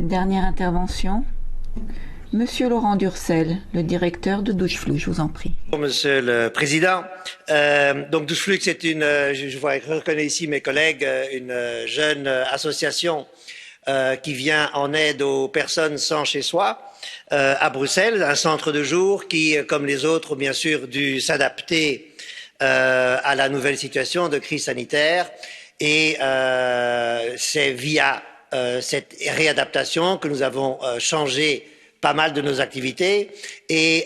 Dernière intervention. Monsieur Laurent Durcel, le directeur de Doucheflux, je vous en prie. Bonjour, Monsieur le Président. Donc Doucheflux, c'est une, je reconnais ici mes collègues, une jeune association qui vient en aide aux personnes sans chez soi à Bruxelles, un centre de jour qui, comme les autres, bien sûr, dû s'adapter à la nouvelle situation de crise sanitaire. Et c'est via cette réadaptation que nous avons changé pas mal de nos activités et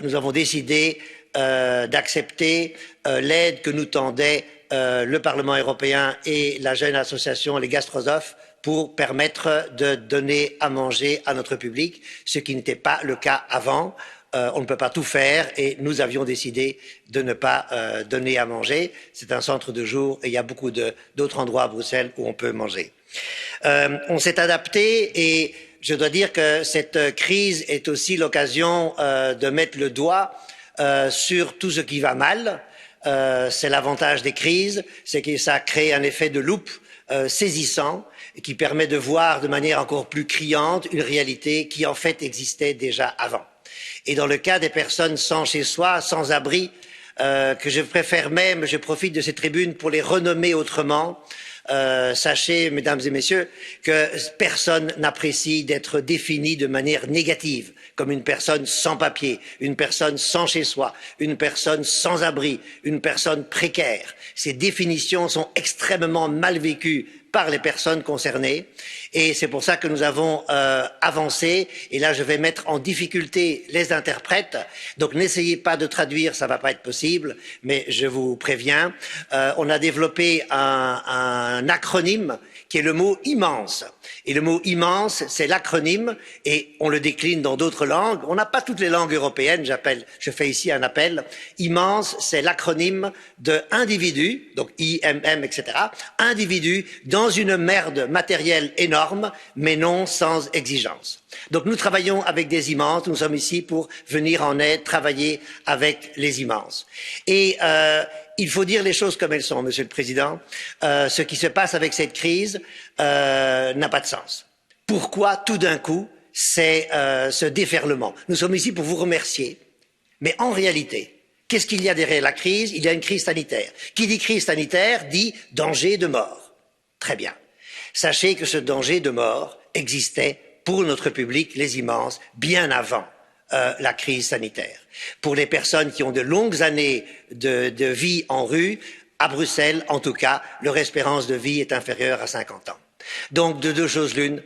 nous avons décidé d'accepter l'aide que nous tendait le Parlement européen et la jeune association Les Gastrosophes pour permettre de donner à manger à notre public, ce qui n'était pas le cas avant. On ne peut pas tout faire et nous avions décidé de ne pas donner à manger. C'est un centre de jour et il y a beaucoup d'autres endroits à Bruxelles où on peut manger. On s'est adapté et je dois dire que cette crise est aussi l'occasion de mettre le doigt sur tout ce qui va mal. C'est l'avantage des crises, c'est que ça crée un effet de loupe saisissant et qui permet de voir de manière encore plus criante une réalité qui en fait existait déjà avant. Et dans le cas des personnes sans chez soi, sans abri, que je préfère même, je profite de cette tribune pour les renommer autrement. Sachez, mesdames et messieurs, que personne n'apprécie d'être défini de manière négative, comme une personne sans papier, une personne sans chez soi, une personne sans abri, une personne précaire. Ces définitions sont extrêmement mal vécues par les personnes concernées et c'est pour ça que nous avons avancé et là je vais mettre en difficulté les interprètes, donc n'essayez pas de traduire, ça va pas être possible, mais je vous préviens, on a développé un acronyme qui est le mot immense. Et le mot immense, c'est l'acronyme et on le décline dans d'autres langues. On n'a pas toutes les langues européennes, je fais ici un appel. Immense, c'est l'acronyme de individu, donc IMM, etc. Individu dans une merde matérielle énorme, mais non sans exigence. Donc nous travaillons avec des immenses, nous sommes ici pour venir en aide, travailler avec les immenses. Et il faut dire les choses comme elles sont, Monsieur le Président. Ce qui se passe avec cette crise n'a pas de sens. Pourquoi tout d'un coup ce déferlement? Nous sommes ici pour vous remercier, mais en réalité, qu'est-ce qu'il y a derrière la crise? Il y a une crise sanitaire. Qui dit crise sanitaire dit danger de mort. Très bien. Sachez que ce danger de mort existait pour notre public, les immenses, bien avant la crise sanitaire. Pour les personnes qui ont de longues années de vie en rue, à Bruxelles, en tout cas, leur espérance de vie est inférieure à 50 ans. Donc, de deux choses l'une,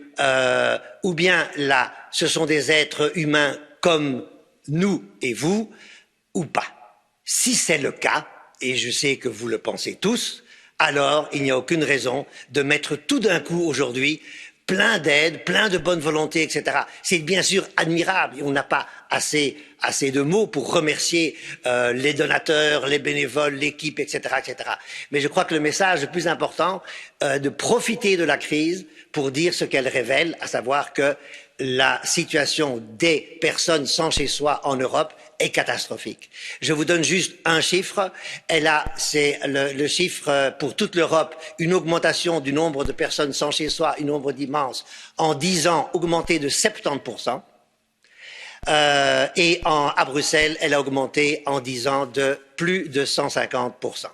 ou bien là, ce sont des êtres humains comme nous et vous, ou pas. Si c'est le cas, et je sais que vous le pensez tous, alors il n'y a aucune raison de mettre tout d'un coup aujourd'hui plein d'aides, plein de bonne volonté, etc. C'est bien sûr admirable. On n'a pas assez de mots pour remercier les donateurs, les bénévoles, l'équipe, etc., etc. Mais je crois que le message le plus important, de profiter de la crise pour dire ce qu'elle révèle, à savoir que la situation des personnes sans chez soi en Europe est catastrophique. Je vous donne juste un chiffre. C'est le chiffre pour toute l'Europe, une augmentation du nombre de personnes sans chez soi, un nombre immense, en 10 ans, augmenté de 70%. Et à Bruxelles, elle a augmenté en 10 ans de plus de 150%.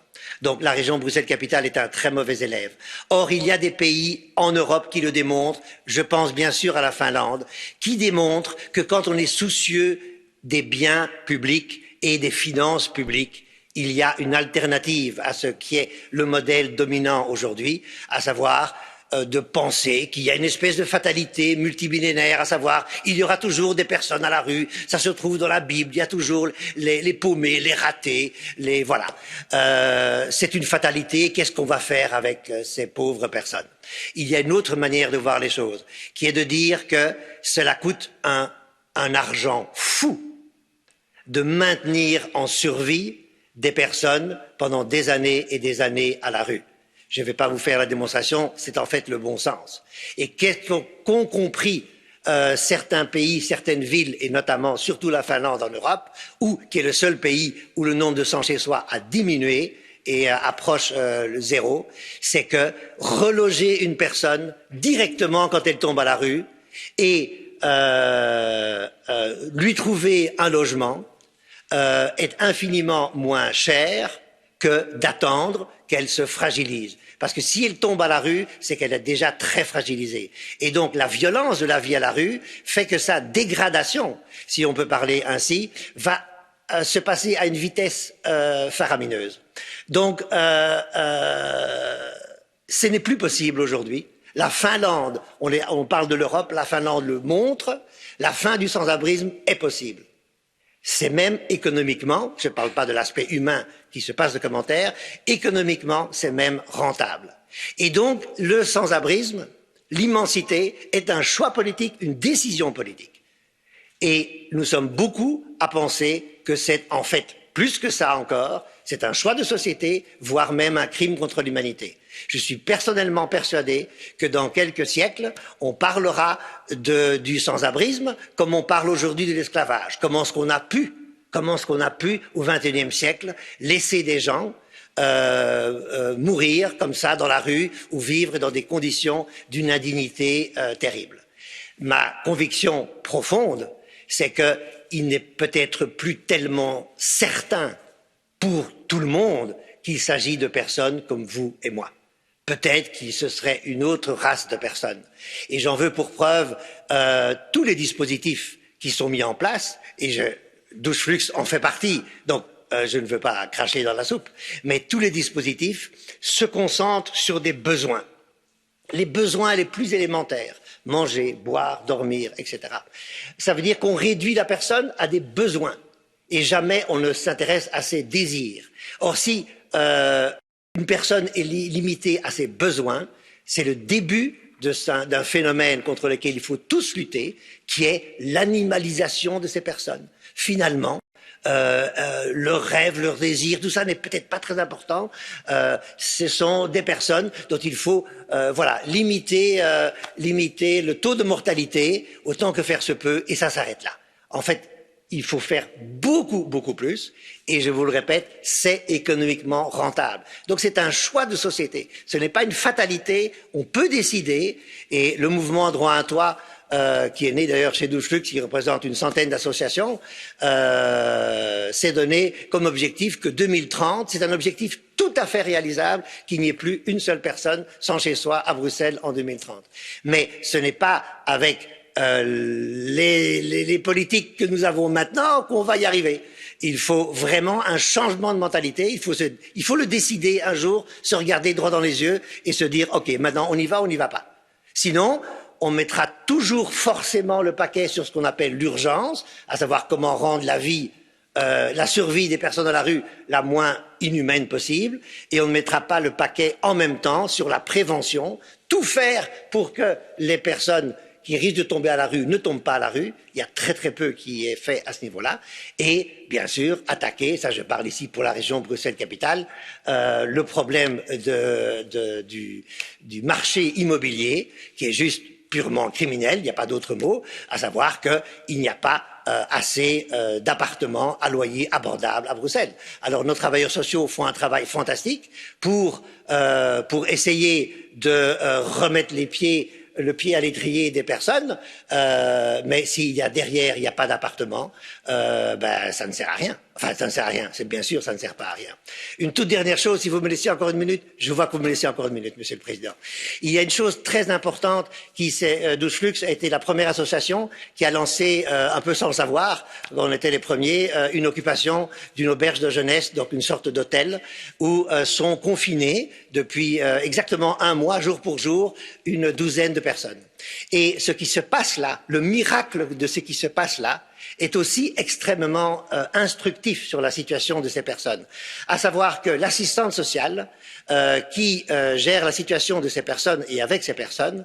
Donc la région Bruxelles-Capitale est un très mauvais élève. Or, il y a des pays en Europe qui le démontrent. Je pense bien sûr à la Finlande, qui démontrent que quand on est soucieux des biens publics et des finances publiques, il y a une alternative à ce qui est le modèle dominant aujourd'hui, à savoir de penser qu'il y a une espèce de fatalité multimillénaire, à savoir il y aura toujours des personnes à la rue, ça se trouve dans la Bible, il y a toujours les paumés, les ratés, voilà. C'est une fatalité, qu'est-ce qu'on va faire avec ces pauvres personnes? Il y a une autre manière de voir les choses, qui est de dire que cela coûte un argent fou de maintenir en survie des personnes pendant des années et des années à la rue. Je ne vais pas vous faire la démonstration, c'est en fait le bon sens. Et qu'est-ce qu'ont compris certains pays, certaines villes, et notamment surtout la Finlande en Europe, qui est le seul pays où le nombre de sans chez soi a diminué, et approche le zéro, c'est que reloger une personne directement quand elle tombe à la rue et lui trouver un logement est infiniment moins cher que d'attendre qu'elle se fragilise. Parce que si elle tombe à la rue, c'est qu'elle est déjà très fragilisée. Et donc la violence de la vie à la rue fait que sa dégradation, si on peut parler ainsi, va se passer à une vitesse faramineuse. Donc ce n'est plus possible aujourd'hui. La Finlande, on parle de l'Europe, la Finlande le montre, la fin du sans-abrisme est possible. C'est même économiquement, je ne parle pas de l'aspect humain qui se passe de commentaires, économiquement c'est même rentable. Et donc le sans-abrisme, l'immensité est un choix politique, une décision politique. Et nous sommes beaucoup à penser que c'est en fait plus que ça encore, c'est un choix de société, voire même un crime contre l'humanité. Je suis personnellement persuadé que dans quelques siècles, on parlera du sans-abrisme comme on parle aujourd'hui de l'esclavage. Comment est-ce qu'on a pu, au XXIe siècle, laisser des gens mourir comme ça dans la rue ou vivre dans des conditions d'une indignité terrible. Ma conviction profonde, c'est qu'il n'est peut-être plus tellement certain pour tout le monde qu'il s'agit de personnes comme vous et moi. Peut-être qu'il ce serait une autre race de personnes. Et j'en veux pour preuve tous les dispositifs qui sont mis en place, et Doucheflux en fait partie, donc je ne veux pas cracher dans la soupe, mais tous les dispositifs se concentrent sur des besoins. Les besoins les plus élémentaires, manger, boire, dormir, etc. Ça veut dire qu'on réduit la personne à des besoins et jamais on ne s'intéresse à ses désirs. Or, si une personne est limitée à ses besoins, c'est le début d'un phénomène contre lequel il faut tous lutter, qui est l'animalisation de ces personnes. Finalement, leurs rêves, leurs désirs, tout ça n'est peut-être pas très important. Ce sont des personnes dont il faut limiter le taux de mortalité autant que faire se peut, et ça s'arrête là. En fait, il faut faire beaucoup, beaucoup plus, et je vous le répète, c'est économiquement rentable. Donc c'est un choix de société, ce n'est pas une fatalité, on peut décider, et le mouvement Droit à un toit, qui est né d'ailleurs chez Doucheflux, qui représente une centaine d'associations, s'est donné comme objectif que 2030, c'est un objectif tout à fait réalisable, qu'il n'y ait plus une seule personne sans chez soi à Bruxelles en 2030. Mais ce n'est pas avec les politiques que nous avons maintenant qu'on va y arriver. Il faut vraiment un changement de mentalité, il faut le décider un jour, se regarder droit dans les yeux et se dire ok, maintenant on y va, on n'y va pas. Sinon, on mettra toujours forcément le paquet sur ce qu'on appelle l'urgence, à savoir comment rendre la survie des personnes dans la rue la moins inhumaine possible, et on ne mettra pas le paquet en même temps sur la prévention, tout faire pour que les personnes qui risquent de tomber à la rue ne tombent pas à la rue. Il y a très très peu qui est fait à ce niveau-là. Et bien sûr, attaquer, ça je parle ici pour la région Bruxelles-Capitale, le problème du marché immobilier, qui est juste purement criminel, il n'y a pas d'autre mot, à savoir qu'il n'y a pas assez d'appartements à loyer abordable à Bruxelles. Alors nos travailleurs sociaux font un travail fantastique pour essayer de remettre le pied à l'étrier des personnes, mais s'il y a derrière, il n'y a pas d'appartement, ça ne sert à rien. Enfin, ça ne sert à rien, c'est bien sûr, ça ne sert pas à rien. Une toute dernière chose, si vous me laissez encore une minute, je vois que vous me laissez encore une minute, Monsieur le Président. Il y a une chose très importante Doucheflux a été la première association qui a lancé, un peu sans le savoir, on était les premiers, une occupation d'une auberge de jeunesse, donc une sorte d'hôtel, où sont confinés depuis exactement un mois, jour pour jour, une douzaine de personnes. Et ce qui se passe là, le miracle de ce qui se passe là, est aussi extrêmement instructif sur la situation de ces personnes. À savoir que l'assistante sociale qui gère la situation de ces personnes et avec ces personnes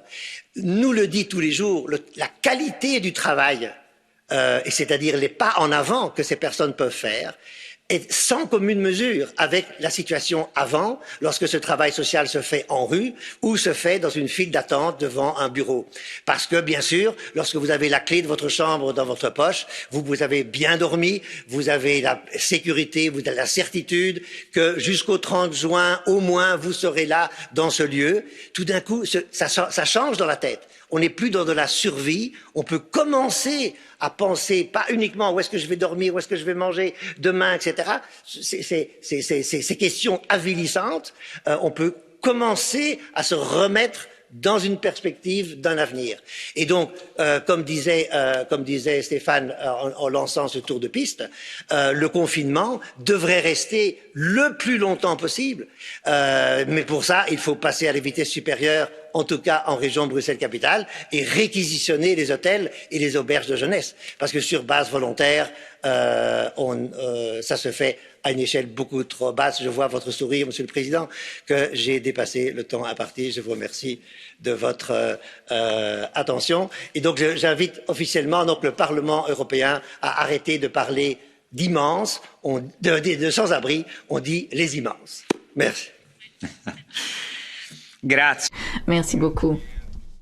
nous le dit tous les jours, la qualité du travail, et c'est-à-dire les pas en avant que ces personnes peuvent faire, est sans commune mesure avec la situation avant, lorsque ce travail social se fait en rue ou se fait dans une file d'attente devant un bureau. Parce que, bien sûr, lorsque vous avez la clé de votre chambre dans votre poche, vous avez bien dormi, vous avez la sécurité, vous avez la certitude que jusqu'au 30 juin, au moins, vous serez là dans ce lieu. Tout d'un coup, ça change dans la tête. On n'est plus dans de la survie, on peut commencer à penser pas uniquement où est-ce que je vais dormir, où est-ce que je vais manger demain, etc. Ces questions avilissantes, on peut commencer à se remettre dans une perspective d'un avenir. Et donc, comme disait Stéphane en lançant ce tour de piste, le confinement devrait rester le plus longtemps possible. Mais pour ça, il faut passer à la vitesse supérieure, en tout cas en région Bruxelles-Capitale, et réquisitionner les hôtels et les auberges de jeunesse. Parce que sur base volontaire, ça se fait à une échelle beaucoup trop basse. Je vois votre sourire, Monsieur le Président, que j'ai dépassé le temps imparti. Je vous remercie de votre attention. Et donc, j'invite officiellement donc, le Parlement européen à arrêter de parler d'immenses, de sans-abri, on dit les immenses. Merci. Merci beaucoup.